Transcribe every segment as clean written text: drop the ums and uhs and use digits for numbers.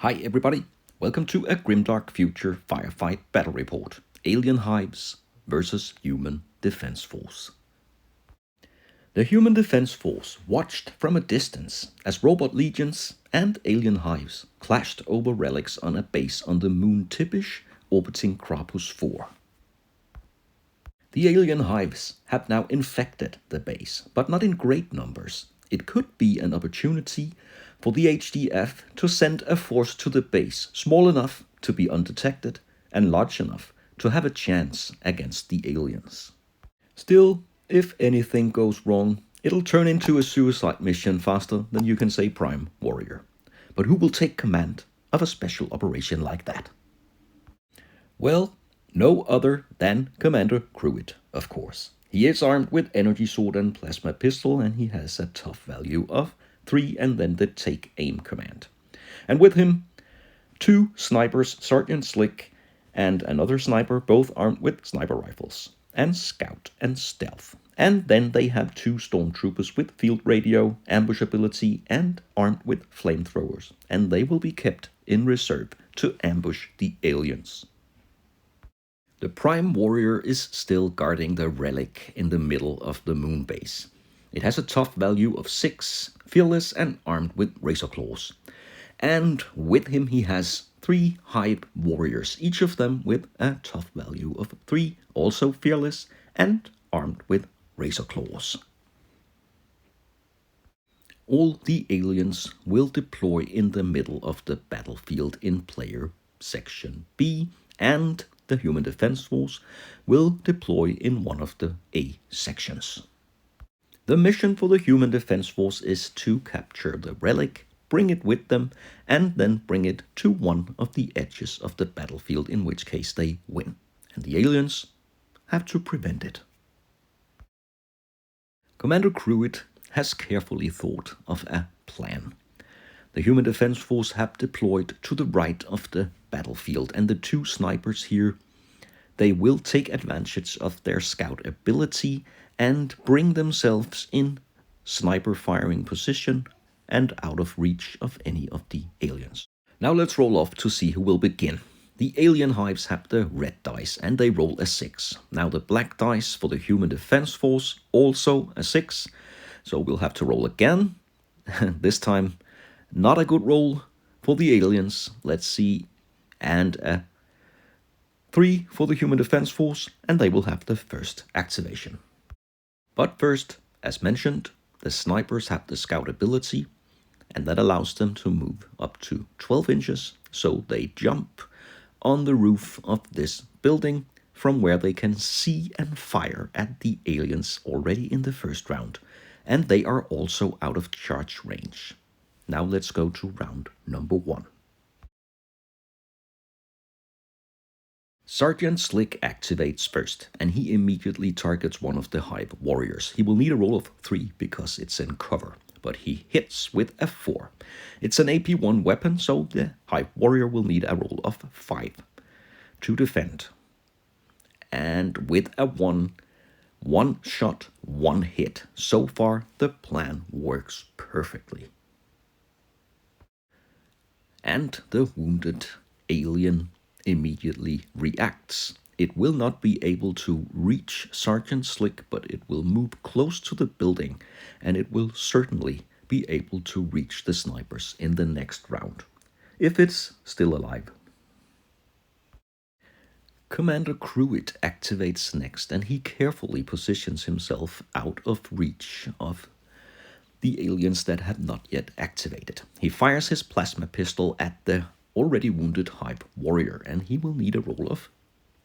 Hi everybody, welcome to a Grimdark Future Firefight Battle Report. Alien Hives versus Human Defense Force. The Human Defense Force watched from a distance as robot legions and alien hives clashed over relics on a base on the moon Tibish orbiting Crapus 4. The alien hives have now infected the base, but not in great numbers. It could be an opportunity for the HDF to send a force to the base small enough to be undetected and large enough to have a chance against the aliens. Still, if anything goes wrong, it'll turn into a suicide mission faster than you can say Prime Warrior. But who will take command of a special operation like that? Well, no other than Commander Cruit, of course. He is armed with energy sword and plasma pistol, and he has a tough value of 3 and then the take aim command. And with him, 2 snipers, Sergeant Slick and another sniper, both armed with sniper rifles, and scout and stealth. And then they have 2 stormtroopers with field radio, ambush ability, and armed with flamethrowers. And they will be kept in reserve to ambush the aliens. The Prime Warrior is still guarding the relic in the middle of the moon base. It has a tough value of 6, fearless and armed with razor claws. And with him he has 3 Hive Warriors, each of them with a tough value of 3, also fearless and armed with razor claws. All the aliens will deploy in the middle of the battlefield in player section B, and the Human Defense Force will deploy in one of the A sections. The mission for the Human Defense Force is to capture the relic, bring it with them, and then bring it to one of the edges of the battlefield, in which case they win. And the aliens have to prevent it. Commander Cruit has carefully thought of a plan. The Human Defense Force have deployed to the right of the battlefield, and the 2 snipers here, they will take advantage of their scout ability and bring themselves in sniper firing position and out of reach of any of the aliens. Now let's roll off to see who will begin. The alien hives have the red dice and they roll a 6. Now the black dice for the Human Defense Force, also a 6. So we'll have to roll again. This time, not a good roll for the aliens. Let's see. And a 3 for the Human Defense Force, and they will have the first activation. But first, as mentioned, the snipers have the scout ability, and that allows them to move up to 12 inches, so they jump on the roof of this building from where they can see and fire at the aliens already in the first round, and they are also out of charge range. Now let's go to round number 1. Sergeant Slick activates first, and he immediately targets one of the Hive Warriors. He will need a roll of 3 because it's in cover, but he hits with a 4. It's an AP1 weapon, so the Hive Warrior will need a roll of 5 to defend. And with a 1 shot, 1 hit. So far, the plan works perfectly. And the wounded alien immediately reacts. It will not be able to reach Sergeant Slick, but it will move close to the building, and it will certainly be able to reach the snipers in the next round, if it's still alive. Commander Cruit activates next, and he carefully positions himself out of reach of the aliens that have not yet activated. He fires his plasma pistol at the already wounded Hive Warrior, and he will need a roll of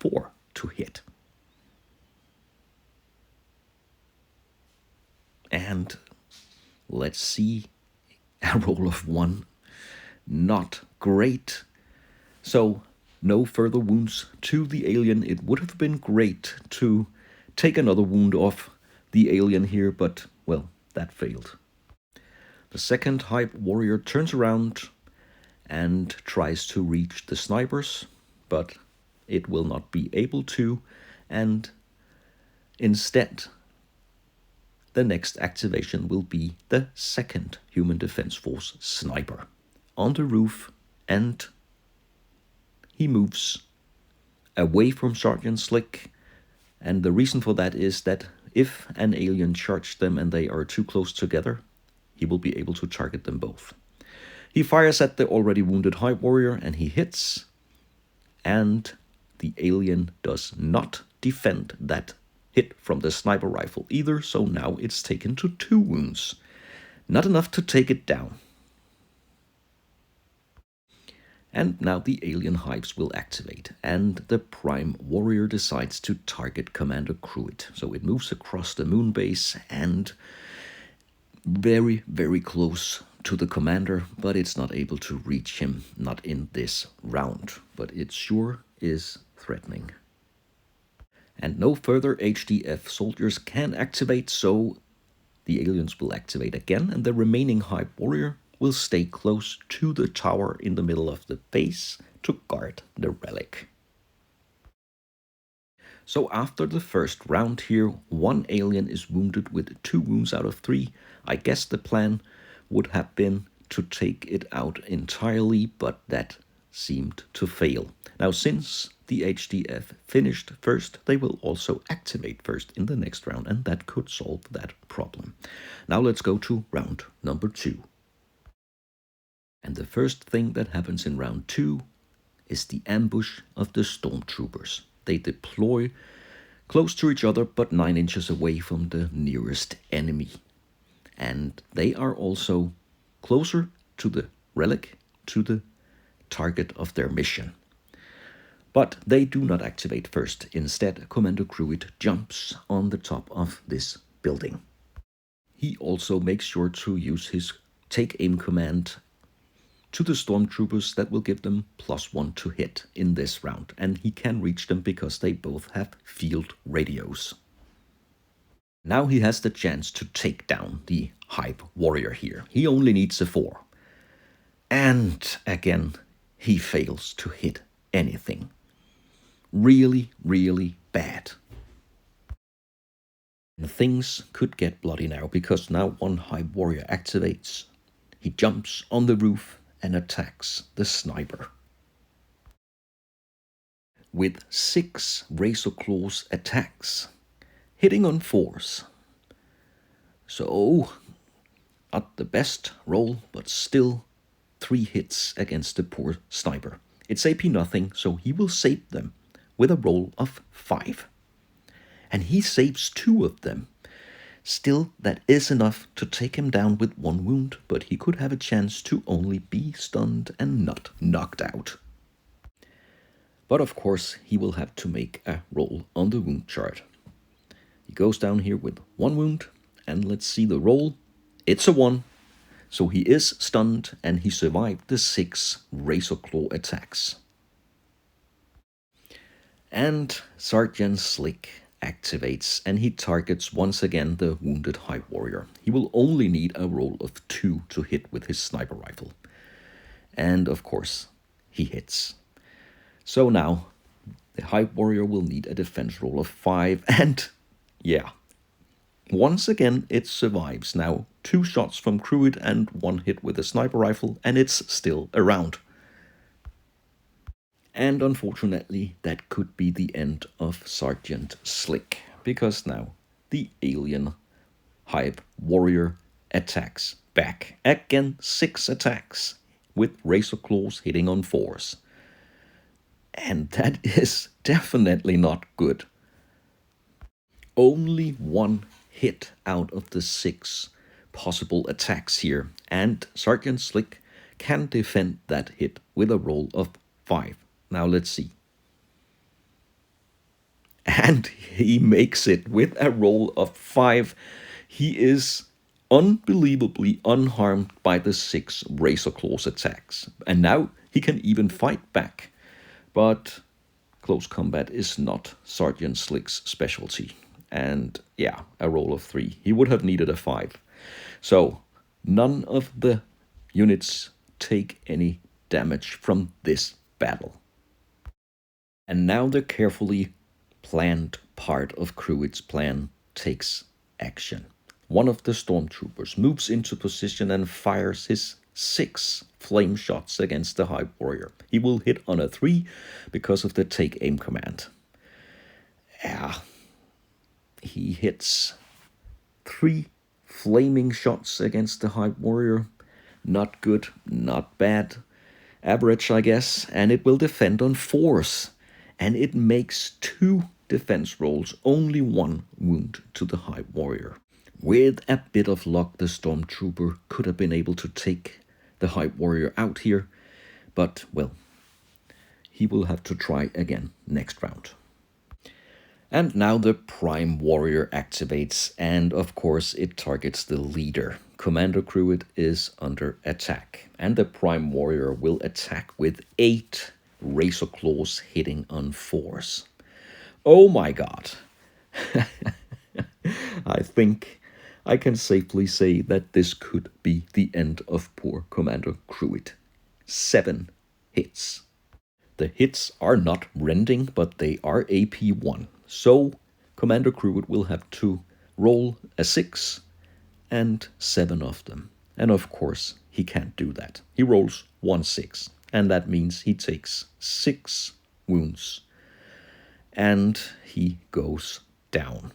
4 to hit. And let's see, a roll of 1. Not great. So no further wounds to the alien. It would have been great to take another wound off the alien here, but, well, that failed. The second Hive Warrior turns around and tries to reach the snipers, but it will not be able to, and instead the next activation will be the second Human Defense Force sniper on the roof and he moves away from Sergeant Slick. And the reason for that is that if an alien charges them and they are too close together, he will be able to target them both. He fires at the already wounded Hive Warrior and he hits, and the alien does not defend that hit from the sniper rifle either, so now it's taken to 2 wounds. Not enough to take it down. And now the Alien Hives will activate, and the Prime Warrior decides to target Commander Cruit. So it moves across the moon base and very, very close to the commander, but it's not able to reach him, not in this round. But it sure is threatening. And no further HDF soldiers can activate, so the aliens will activate again, and the remaining Hive Warrior will stay close to the tower in the middle of the base to guard the relic. So after the first round here, 1 alien is wounded with 2 wounds out of 3. I guess the plan would have been to take it out entirely, but that seemed to fail. Now, since the HDF finished first, they will also activate first in the next round, and that could solve that problem. Now let's go to round number 2. And the first thing that happens in round 2 is the ambush of the stormtroopers. They deploy close to each other, but 9 inches away from the nearest enemy. And they are also closer to the relic, to the target of their mission. But they do not activate first. Instead, Commander Cruit jumps on the top of this building. He also makes sure to use his take aim command to the stormtroopers that will give them +1 to hit in this round. And he can reach them because they both have field radios. Now he has the chance to take down the Hive Warrior here. He only needs a 4. And again, he fails to hit anything. Really, really bad. And things could get bloody now, because now 1 Hive Warrior activates. He jumps on the roof and attacks the sniper. With 6 Razor Claws attacks, hitting on 4s. So, not the best roll, but still 3 hits against the poor sniper. It's AP nothing, so he will save them with a roll of 5. And he saves 2 of them. Still, that is enough to take him down with 1 wound, but he could have a chance to only be stunned and not knocked out. But of course, he will have to make a roll on the wound chart. He goes down here with 1 wound, and let's see the roll. It's a 1. So he is stunned, and he survived the 6 Razor Claw attacks. And Sergeant Slick activates, and he targets once again the wounded Hive Warrior. He will only need a roll of 2 to hit with his sniper rifle. And of course, he hits. So now, the Hive Warrior will need a defense roll of 5, and yeah, once again it survives. Now, 2 shots from Cruit and 1 hit with a sniper rifle, and it's still around. And unfortunately, that could be the end of Sergeant Slick, because now the alien Hive Warrior attacks back. Again, 6 attacks with Razor Claws hitting on 4s. And that is definitely not good. Only 1 hit out of the 6 possible attacks here, and Sergeant Slick can defend that hit with a roll of 5. Now let's see. And he makes it with a roll of 5. He is unbelievably unharmed by the 6 Razor Claws attacks. And now he can even fight back. But close combat is not Sergeant Slick's specialty. And yeah, a roll of 3. He would have needed a 5. So none of the units take any damage from this battle. And now the carefully planned part of Cruit's plan takes action. One of the stormtroopers moves into position and fires his 6 flame shots against the Hive Warrior. He will hit on a 3 because of the take aim command. Yeah, he hits 3 flaming shots against the Hive Warrior. Not good, not bad. Average, I guess. And it will defend on 4s. And it makes 2 defense rolls, only 1 wound to the Hive Warrior. With a bit of luck, the Stormtrooper could have been able to take the Hive Warrior out here. But, well, he will have to try again next round. And now the Prime Warrior activates, and of course it targets the leader. Commander Cruid is under attack, and the Prime Warrior will attack with 8 Razor Claws hitting on 4s. Oh my god. I think I can safely say that this could be the end of poor Commander Cruid. 7 hits. The hits are not rending, but they are AP1. So Commander Cruid will have to roll a 6 and 7 of them. And of course, he can't do that. He rolls 1 6, and that means he takes 6 wounds. And he goes down.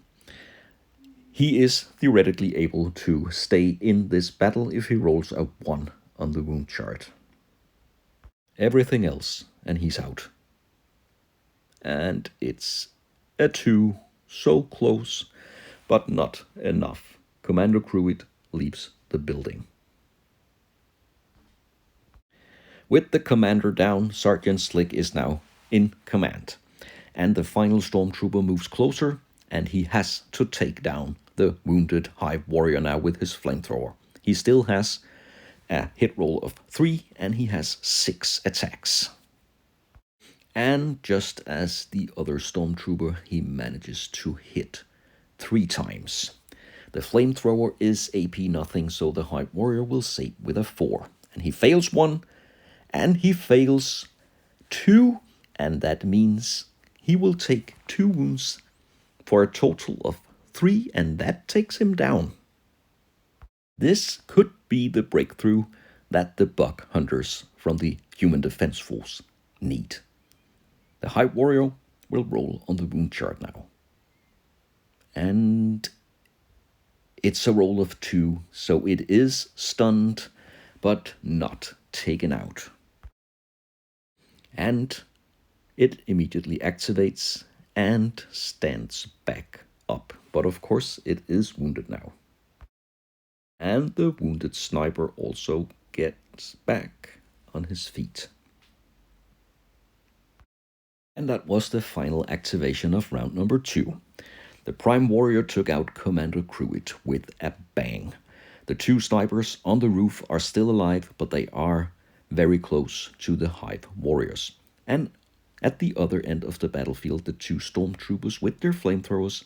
He is theoretically able to stay in this battle if he rolls a 1 on the wound chart. Everything else, and he's out. And it's a 2, so close, but not enough. Commander Cruid leaves the building. With the commander down, Sergeant Slick is now in command. And the final Stormtrooper moves closer, and he has to take down the wounded Hive Warrior now with his flamethrower. He still has a hit roll of 3, and he has 6 attacks. And just as the other Stormtrooper, he manages to hit 3 times. The flamethrower is AP nothing, so the Hive Warrior will save with a 4. And he fails 1, and he fails 2, and that means he will take 2 wounds for a total of 3, and that takes him down. This could be the breakthrough that the bug hunters from the Human Defense Force need. The Hive Warrior will roll on the wound chart now. And it's a roll of 2, so it is stunned, but not taken out. And it immediately activates and stands back up. But of course, it is wounded now. And the wounded sniper also gets back on his feet. And that was the final activation of round number 2. The Prime Warrior took out Commander Cruid with a bang. The 2 snipers on the roof are still alive, but they are very close to the Hive Warriors. And at the other end of the battlefield, the 2 Stormtroopers with their flamethrowers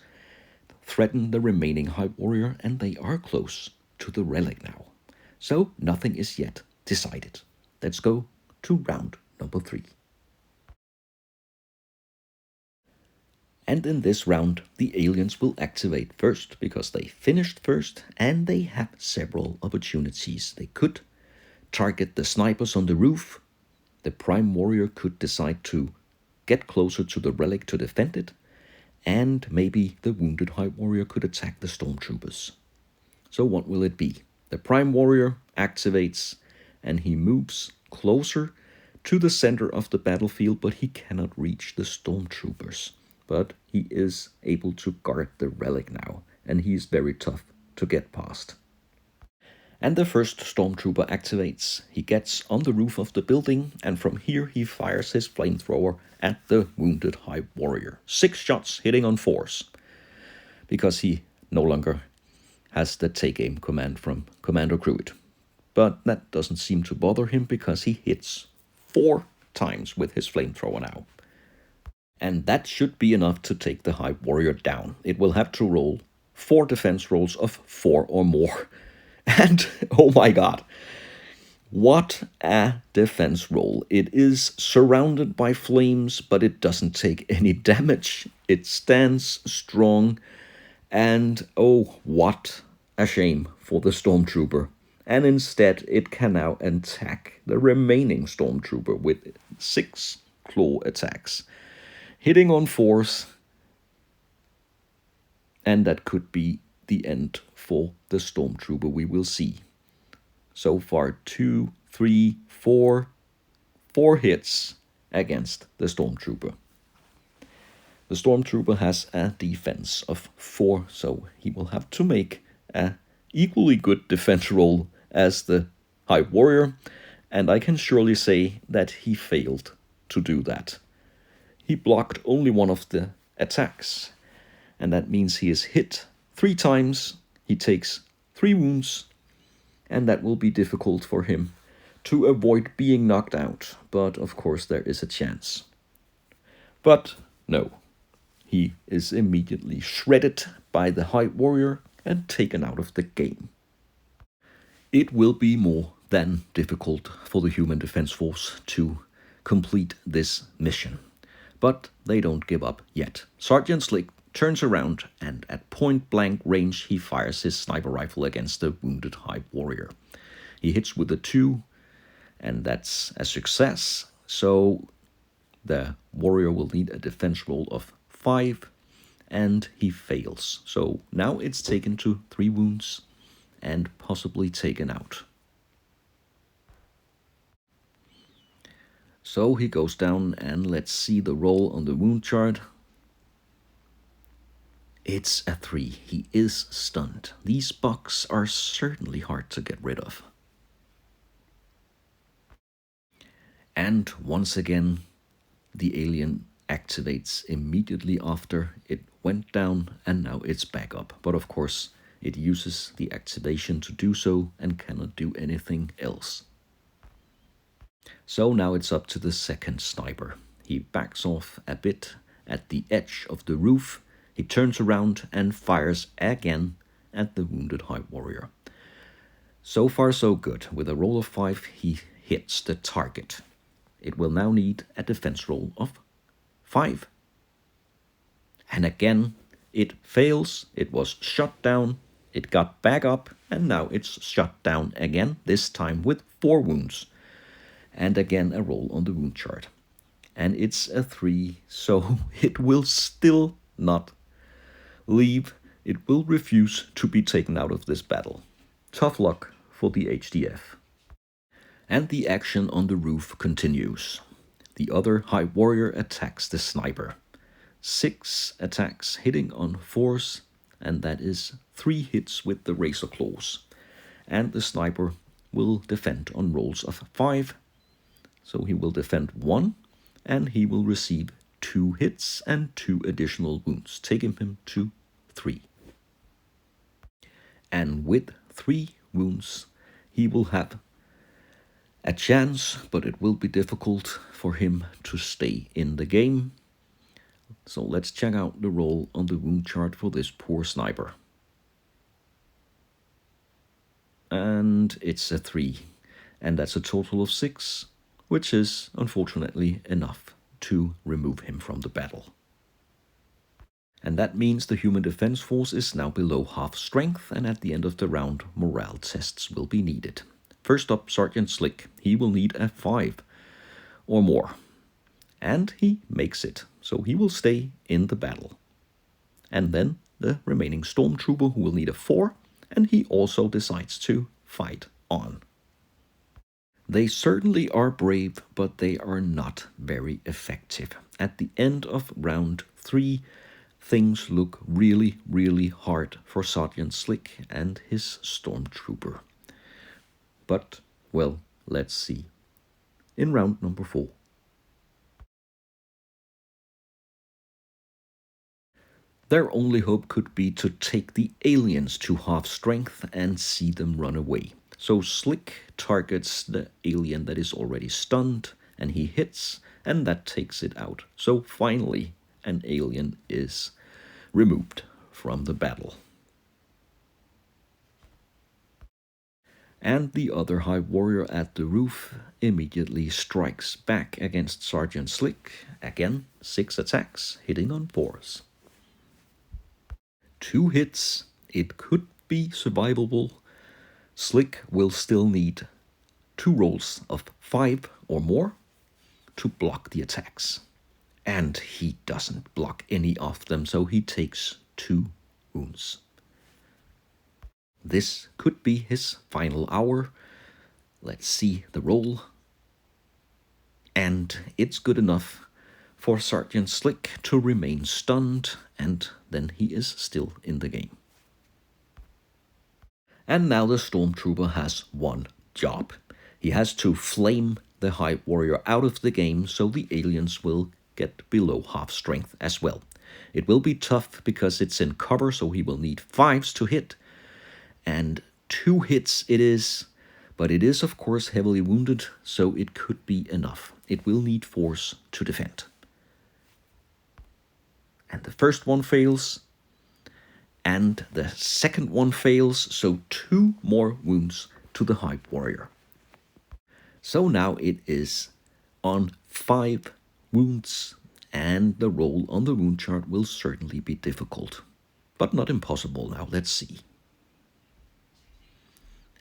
threaten the remaining Hive Warrior, and they are close to the relic now. So nothing is yet decided. Let's go to round number 3. And in this round, the aliens will activate first because they finished first, and they have several opportunities. They could target the snipers on the roof. The Prime Warrior could decide to get closer to the relic to defend it, and maybe the wounded Hive Warrior could attack the Stormtroopers. So what will it be? The Prime Warrior activates, and he moves closer to the center of the battlefield, but he cannot reach the Stormtroopers. But he is able to guard the relic now, and he is very tough to get past. And the first Stormtrooper activates. He gets on the roof of the building, and from here he fires his flamethrower at the wounded Hive Warrior. 6 shots hitting on 4s, because he no longer has the take aim command from Commander Cruid. But that doesn't seem to bother him, because he hits 4 times with his flamethrower now. And that should be enough to take the Hive Warrior down. It will have to roll 4 defense rolls of 4 or more. And, oh my god, what a defense roll. It is surrounded by flames, but it doesn't take any damage. It stands strong, and oh, what a shame for the Stormtrooper. and instead it can now attack the remaining Stormtrooper with 6 claw attacks, hitting on 4s, and that could be the end for the Stormtrooper we will see. So far, 2, 3, 4 hits against the Stormtrooper. The Stormtrooper has a defense of 4, so he will have to make a equally good defense roll as the High Warrior, and I can surely say that he failed to do that. He blocked only one of the attacks, and that means he is hit 3 times, he takes 3 wounds, and that will be difficult for him to avoid being knocked out, but of course there is a chance. But no, he is immediately shredded by the High Warrior and taken out of the game. It will be more than difficult for the Human Defense Force to complete this mission, but they don't give up yet. Sergeant Slick turns around and at point-blank range he fires his sniper rifle against the wounded High Warrior. He hits with a 2, and that's a success, so the warrior will need a defense roll of 5, and he fails. So now it's taken to 3 wounds and possibly taken out. So he goes down, and let's see the roll on the wound chart. It's a 3. He is stunned. These bugs are certainly hard to get rid of. And once again, the alien activates immediately after it went down, and now it's back up. But of course, it uses the activation to do so and cannot do anything else. So now it's up to the second sniper. He backs off a bit at the edge of the roof. He turns around and fires again at the wounded High Warrior. So far so good. With a roll of 5, he hits the target. It will now need a defense roll of 5. And again, it fails. It was shot down. It got back up, and now it's shot down again, this time with 4 wounds. And again, a roll on the wound chart. And it's a 3, so it will still not leave. It will refuse to be taken out of this battle. Tough luck for the HDF. And the action on the roof continues. The other High Warrior attacks the sniper. 6 attacks hitting on 4s, and that is 3 hits with the razor claws. And the sniper will defend on rolls of 5. So he will defend 1, and he will receive 2 hits and 2 additional wounds, taking him to 3. And with 3 wounds, he will have a chance, but it will be difficult for him to stay in the game. So let's check out the roll on the wound chart for this poor sniper. And it's a 3, and that's a total of 6, which is unfortunately enough to remove him from the battle. And that means the Human Defense Force is now below half strength, and at the end of the round, morale tests will be needed. First up, Sergeant Slick. He will need a 5 or more. And he makes it, so he will stay in the battle. And then the remaining Stormtrooper, who will need a 4, and he also decides to fight on. They certainly are brave, but they are not very effective. At the end of round 3, things look really, really hard for Sergeant Slick and his Stormtrooper. But, well, let's see. In round number 4. Their only hope could be to take the aliens to half strength and see them run away. So Slick targets the alien that is already stunned, and he hits, and that takes it out. So finally, an alien is removed from the battle. And the other High Warrior at the roof immediately strikes back against Sergeant Slick. Again, 6 attacks, hitting on 4s. 2 hits, it could be survivable. Slick will still need 2 rolls of 5 or more to block the attacks. And he doesn't block any of them, so he takes 2 wounds. This could be his final hour. Let's see the roll. And it's good enough for Sergeant Slick to remain stunned, and then he is still in the game. And now the Stormtrooper has one job. He has to flame the Hive Warrior out of the game, so the aliens will get below half strength as well. It will be tough because it's in cover, so he will need 5s to hit. And 2 hits it is, but it is of course heavily wounded, so it could be enough. It will need 4s to defend. And the first one fails, and the second one fails, so 2 more wounds to the Hive Warrior. So now it is on 5 wounds, and the roll on the wound chart will certainly be difficult, but not impossible. Now let's see.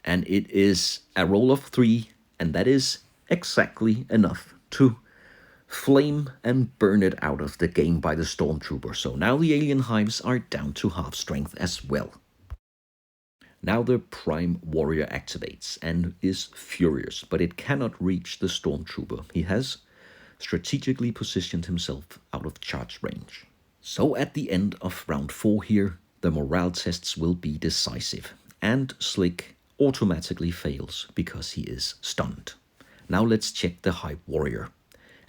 And it is a roll of 3, and that is exactly enough to flame and burn it out of the game by the Stormtrooper. So now the Alien Hives are down to half strength as well. Now the Prime Warrior activates and is furious, but it cannot reach the Stormtrooper. He has strategically positioned himself out of charge range. So at the end of round 4 here, the morale tests will be decisive, and Slick automatically fails because he is stunned. Now let's check the Hive Warrior.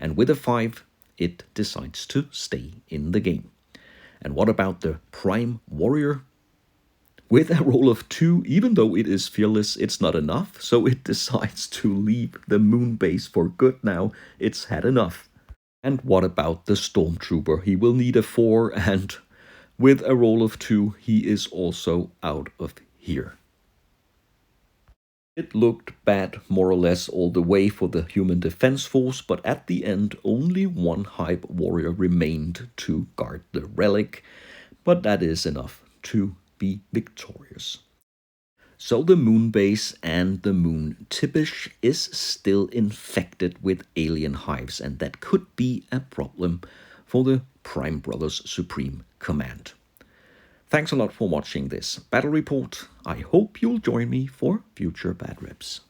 And with a 5, it decides to stay in the game. And what about the Prime Warrior? With a roll of 2, even though it is fearless, it's not enough, so it decides to leave the moon base for good now. It's had enough. And what about the Stormtrooper? He will need a 4, and with a roll of 2, he is also out of here. It looked bad more or less all the way for the human defense force, but at the end only 1 Hive Warrior remained to guard the relic, but that is enough to be victorious. So the moon base and the moon Tibish is still infected with alien hives, and that could be a problem for the Prime Brothers Supreme Command. Thanks a lot for watching this battle report. I hope you'll join me for future bad reps.